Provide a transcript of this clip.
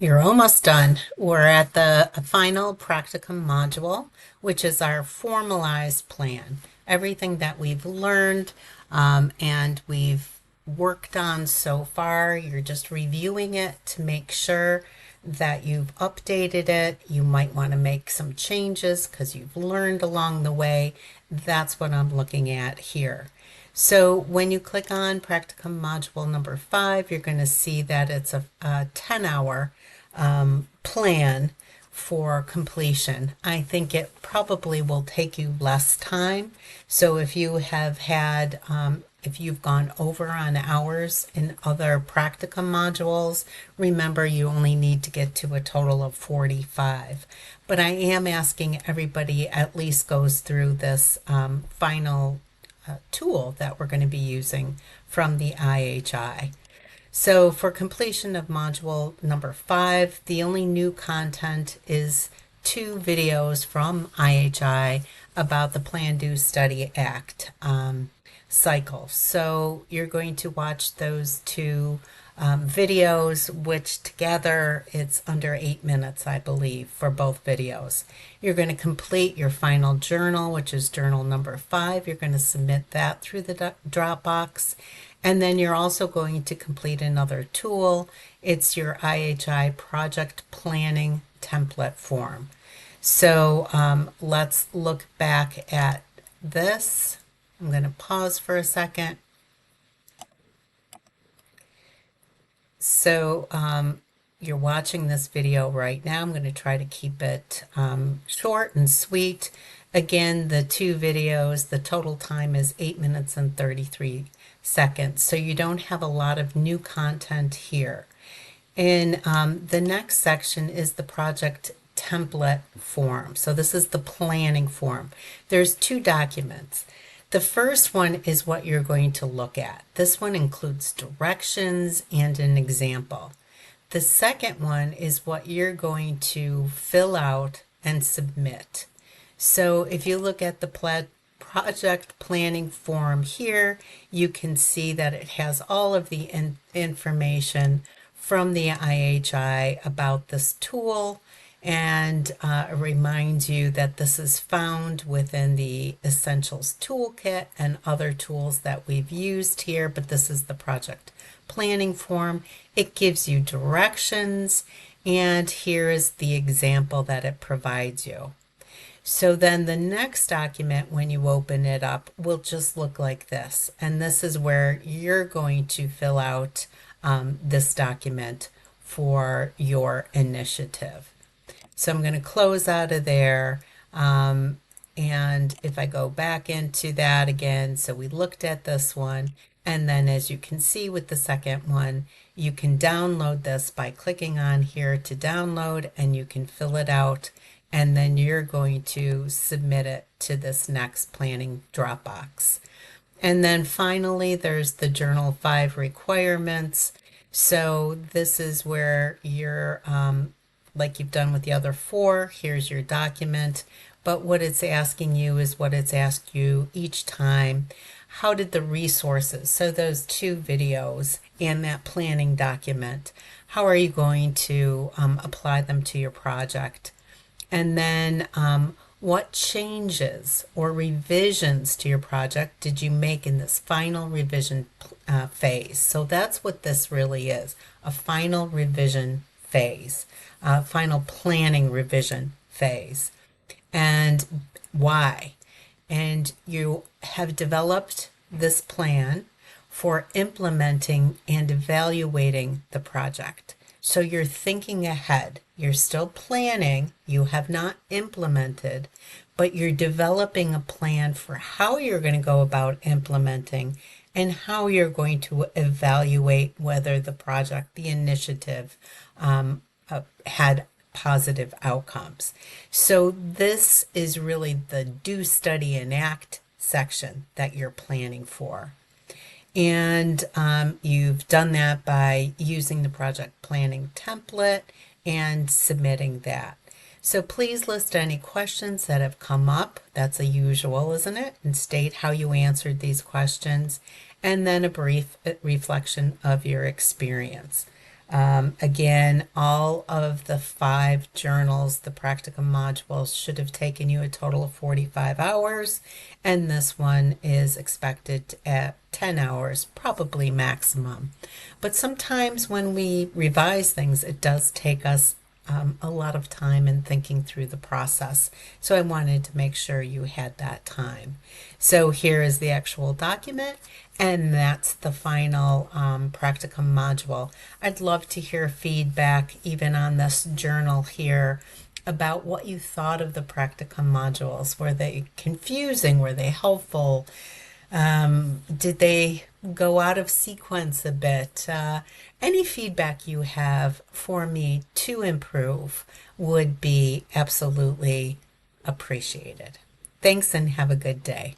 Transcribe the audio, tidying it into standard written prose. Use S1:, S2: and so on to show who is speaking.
S1: You're almost done. We're at the final practicum module, which is our formalized plan. Everything that we've learned and we've worked on so far, you're just reviewing it to make sure that you've updated it. You might want to make some changes because you've learned along the way. That's what I'm looking at here. So when you click on practicum module number 5, you're going to see that it's a 10-hour plan for completion. I think it probably will take you less time. So if you've gone over on hours in other practicum modules, remember you only need to get to a total of 45. But I am asking everybody at least goes through this final tool that we're going to be using from the IHI. So for completion of module number 5, the only new content is 2 videos from IHI about the Plan, Do, Study, Act cycle. So you're going to watch those 2 videos, which together it's under 8 minutes, I believe, for both videos. You're going to complete your final journal, which is journal number 5. You're going to submit that through the Dropbox. And then you're also going to complete another tool. It's your IHI project planning template form. So let's look back at this. I'm going to pause for a second. So you're watching this video right now. I'm going to try to keep it short and sweet. Again, the 2 videos, the total time is 8 minutes and 33 seconds. So you don't have a lot of new content here. And the next section is the project template form. So this is the planning form. There's 2 documents. The first one is what you're going to look at. This one includes directions and an example. The second one is what you're going to fill out and submit. So if you look at the project planning form here, you can see that it has all of the information from the IHI about this tool, and it reminds you that this is found within the Essentials Toolkit and other tools that we've used here, but this is the project planning form. It gives you directions, and here is the example that it provides you. So then the next document, when you open it up, will just look like this. And this is where you're going to fill out this document for your initiative. So I'm going to close out of there. And if I go back into that again, so we looked at this one. And then as you can see with the second one, you can download this by clicking on here to download, and you can fill it out. And then you're going to submit it to this next planning Dropbox. And then finally, there's the Journal 5 requirements. So this is where you're, like you've done with the other 4, here's your document. But what it's asking you is what it's asked you each time. How did the resources, so those 2 videos and that planning document, how are you going to apply them to your project? And then what changes or revisions to your project did you make in this final revision phase? So that's what this really is, a final revision phase, final planning revision phase. And why? And you have developed this plan for implementing and evaluating the project. So you're thinking ahead. You're still planning. You have not implemented, but you're developing a plan for how you're going to go about implementing and how you're going to evaluate whether the project, the initiative, had positive outcomes. So this is really the do, study, and act section that you're planning for. And you've done that by using the project planning template and submitting that. So please list any questions that have come up. That's a usual, isn't it? And state how you answered these questions, and then a brief reflection of your experience. Again, all of the 5 journals, the practicum modules, should have taken you a total of 45 hours, and this one is expected at 10 hours, probably maximum. But sometimes when we revise things, it does take us a lot of time in thinking through the process. So I wanted to make sure you had that time. So here is the actual document, and that's the final practicum module. I'd love to hear feedback, even on this journal here, about what you thought of the practicum modules. Were they confusing? Were they helpful? Did they go out of sequence a bit? Any feedback you have for me to improve would be absolutely appreciated. Thanks and have a good day.